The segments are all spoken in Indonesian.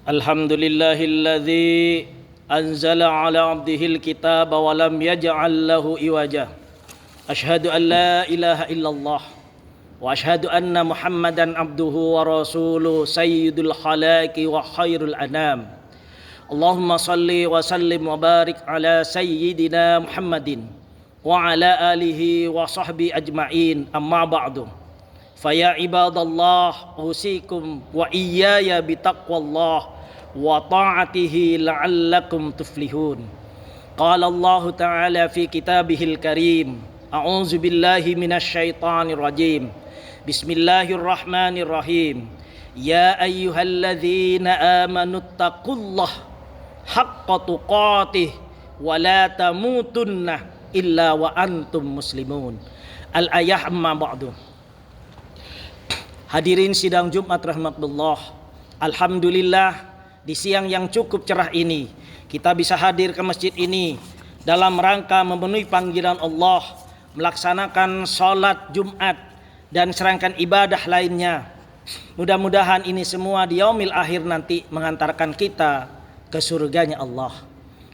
Alhamdulillahilladzi anzala ala abdihil kitaba wa lam yaj'al lahu iwaja. Asyhadu an la ilaha illallah wa asyhadu anna Muhammadan abduhu wa rasuluhu sayyidul khalaqi wa khairul anam. Allahumma salli wa sallim wa barik ala sayyidina Muhammadin wa ala alihi wa sahbihi ajma'in. Amma ba'du. Faya ibadallah usikum wa iyaya bitaqwallah wa ta'atihi la'allakum tuflihun. Qala Allah Ta'ala fi kitabihil karim. A'udzu billahi minasy syaithanir rajim. Bismillahirrahmanirrahim. Ya ayyuhalladzina amanu taqullaha haqqa tuqatih wa la tamutunna illa wa antum muslimun. Al-ayah amma ba'du. Hadirin sidang Jumat rahmatullah. Alhamdulillah di siang yang cukup cerah ini kita bisa hadir ke masjid ini dalam rangka memenuhi panggilan Allah, melaksanakan sholat Jumat dan serangkaian ibadah lainnya. Mudah-mudahan ini semua di yaumil akhir nanti mengantarkan kita ke surganya Allah.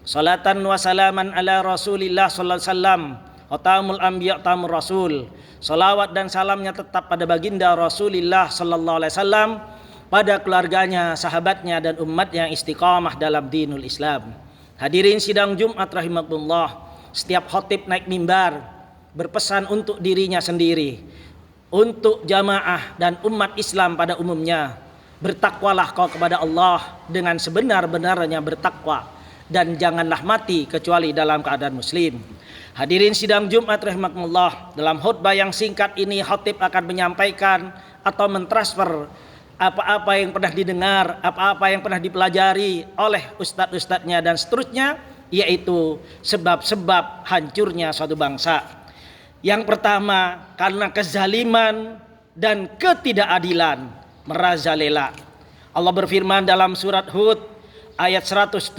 Salatan wa salaman ala Rasulillah sallallahu alaihi wasallam, khatamul anbiya tamur rasul. Salawat dan salamnya tetap pada baginda Rasulullah sallallahu alaihi wasallam, pada keluarganya, sahabatnya dan umat yang istiqamah dalam dinul Islam. Hadirin sidang Jumat rahimakumullah, setiap khatib naik mimbar berpesan untuk dirinya sendiri, untuk jamaah dan umat Islam pada umumnya. Bertakwalah kau kepada Allah dengan sebenar-benarnya bertakwa, dan janganlah mati kecuali dalam keadaan muslim. Hadirin sidang Jumat rahimakumullah, dalam khutbah yang singkat ini khatib akan menyampaikan atau mentransfer apa-apa yang pernah didengar, apa-apa yang pernah dipelajari oleh ustadz-ustadznya dan seterusnya, yaitu sebab-sebab hancurnya suatu bangsa. Yang pertama, karena kezaliman dan ketidakadilan merajalela. Allah berfirman dalam surat Hud ayat 117,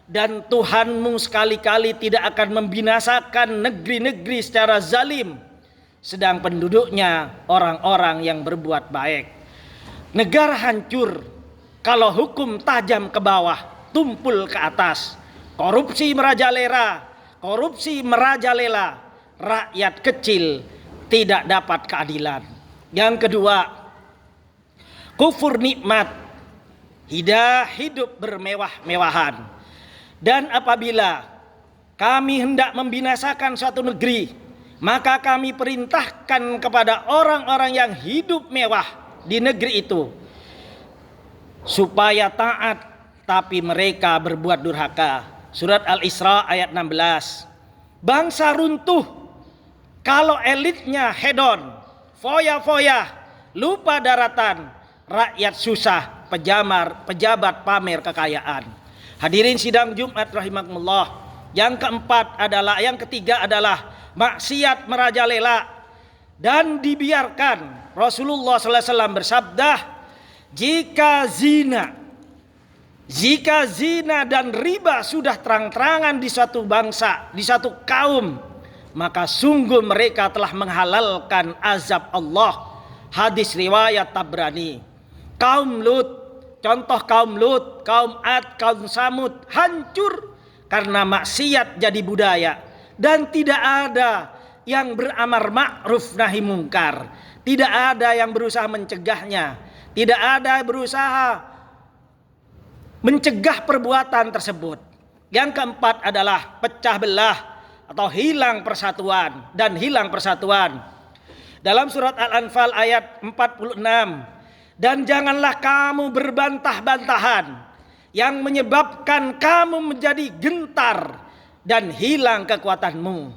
dan Tuhanmu sekali-kali tidak akan membinasakan negeri-negeri secara zalim, sedang penduduknya orang-orang yang berbuat baik. Negara hancur kalau hukum tajam ke bawah, tumpul ke atas. Korupsi merajalela, rakyat kecil tidak dapat keadilan. Yang kedua, kufur nikmat, hidup bermewah-mewahan. Dan apabila kami hendak membinasakan suatu negeri, maka kami perintahkan kepada orang-orang yang hidup mewah di negeri itu supaya taat, tapi mereka berbuat durhaka. Surat Al-Isra ayat 16. Bangsa runtuh kalau elitnya hedon, foya-foya, lupa daratan, rakyat susah, pejabat pamer kekayaan. Hadirin sidang Jumat rahimakumullah. Yang ketiga adalah maksiat merajalela dan dibiarkan. Rasulullah sallallahu alaihi wasallam bersabda, jika zina dan riba sudah terang-terangan di suatu bangsa, di suatu kaum, maka sungguh mereka telah menghalalkan azab Allah. Hadis riwayat Tabrani. Contoh kaum Lut, kaum Ad, kaum Samud hancur karena maksiat jadi budaya, dan tidak ada yang beramar ma'ruf nahi mungkar, tidak ada yang berusaha mencegahnya, tidak ada berusaha mencegah perbuatan tersebut. Yang keempat adalah pecah belah atau hilang persatuan. Dalam surat Al-Anfal ayat 46, dan janganlah kamu berbantah-bantahan yang menyebabkan kamu menjadi gentar dan hilang kekuatanmu.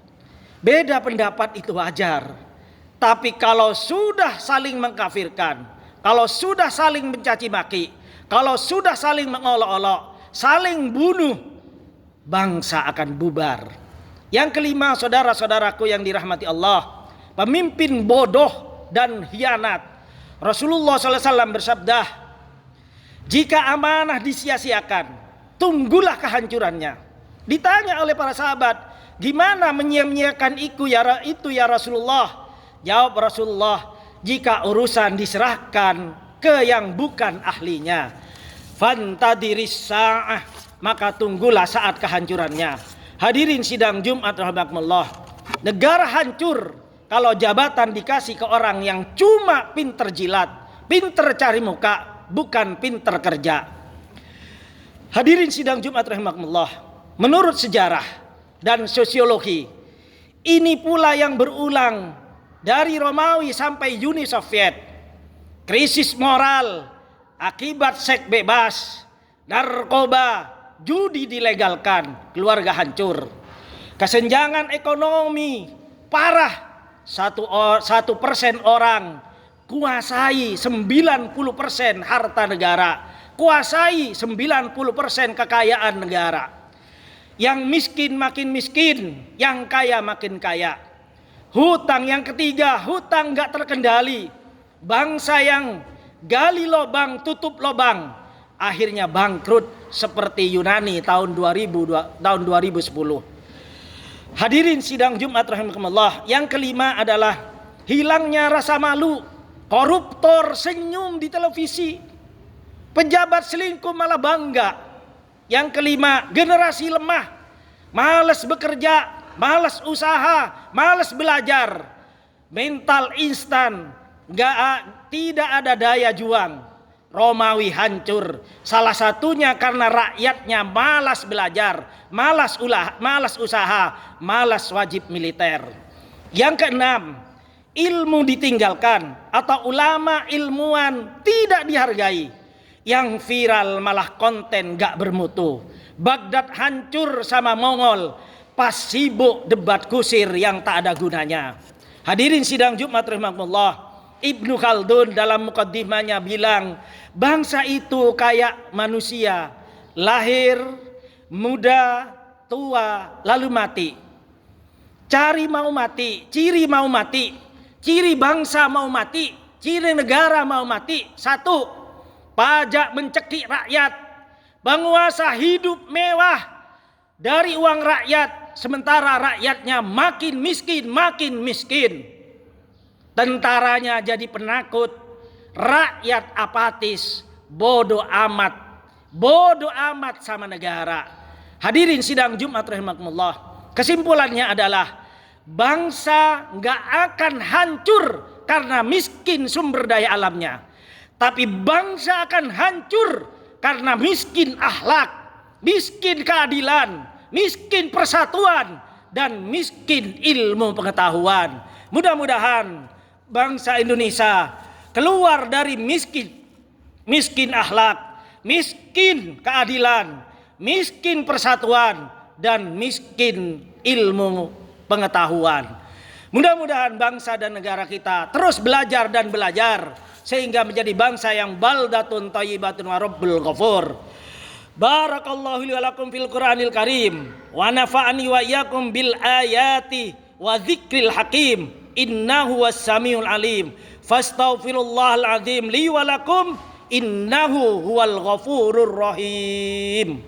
Beda pendapat itu wajar, tapi kalau sudah saling mengkafirkan, kalau sudah saling mencaci maki, kalau sudah saling mengolok-olok, saling bunuh, bangsa akan bubar. Yang kelima, saudara-saudaraku yang dirahmati Allah, pemimpin bodoh dan hianat. Rasulullah SAW bersabda, jika amanah disia-siakan, tunggulah kehancurannya. Ditanya oleh para sahabat, gimana menyia-nyiakan itu ya Rasulullah? Jawab Rasulullah, jika urusan diserahkan ke yang bukan ahlinya. fantadiris sa'ah, maka tunggulah saat kehancurannya. Hadirin sidang Jumat rahimakumullah, negara hancur kalau jabatan dikasih ke orang yang cuma pinter jilat, pinter cari muka, bukan pinter kerja. Hadirin sidang Jumat rahimakumullah, menurut sejarah dan sosiologi, ini pula yang berulang dari Romawi sampai Uni Soviet. Krisis moral akibat seks bebas, narkoba, judi dilegalkan, keluarga hancur. Kesenjangan ekonomi parah, 1% orang kuasai 90% harta negara, kuasai 90% kekayaan negara. Yang miskin makin miskin, yang kaya makin kaya. Hutang yang ketiga, hutang gak terkendali. Bangsa yang gali lobang, tutup lobang, akhirnya bangkrut seperti Yunani tahun 2010. Hadirin sidang Jumat rahimakumullah, yang kelima adalah hilangnya rasa malu. Koruptor senyum di televisi, pejabat selingkuh malah bangga. Yang kelima, generasi lemah, malas bekerja, malas usaha, malas belajar, mental instan, tidak ada daya juang. Romawi hancur, salah satunya karena rakyatnya malas belajar, malas usaha, malas wajib militer. Yang keenam, ilmu ditinggalkan atau ulama ilmuwan tidak dihargai. Yang viral malah konten gak bermutu. Baghdad hancur sama Mongol pas sibuk debat kusir yang tak ada gunanya. Hadirin sidang Jumat rahimakumullah, Ibnu Khaldun dalam mukaddimahnya bilang, bangsa itu kayak manusia, lahir, muda, tua, lalu mati. Ciri mau mati, ciri bangsa mau mati, ciri negara mau mati. Satu, pajak mencekik rakyat, penguasa hidup mewah dari uang rakyat, sementara rakyatnya makin miskin. Tentaranya jadi penakut, rakyat apatis, bodoh amat sama negara. Hadirin sidang Jumat rahimakumullah, kesimpulannya adalah bangsa gak akan hancur karena miskin sumber daya alamnya, tapi bangsa akan hancur karena miskin akhlak, miskin keadilan, miskin persatuan, dan miskin ilmu pengetahuan. Mudah-mudahan bangsa Indonesia keluar dari miskin akhlak, miskin keadilan, miskin persatuan, dan miskin ilmu pengetahuan. Mudah-mudahan bangsa dan negara kita terus belajar dan belajar sehingga menjadi bangsa yang baldatun thayyibatun wa rabbul ghafur. Barakallahu li wa lakum fil Qur'anil Karim wa nafa'ani wa iyyakum bil ayati wa dzikril hakim. Innahu was-samiul alim. Fastaghfirullahal azim li wa lakum innahu huwal ghafurur rahim.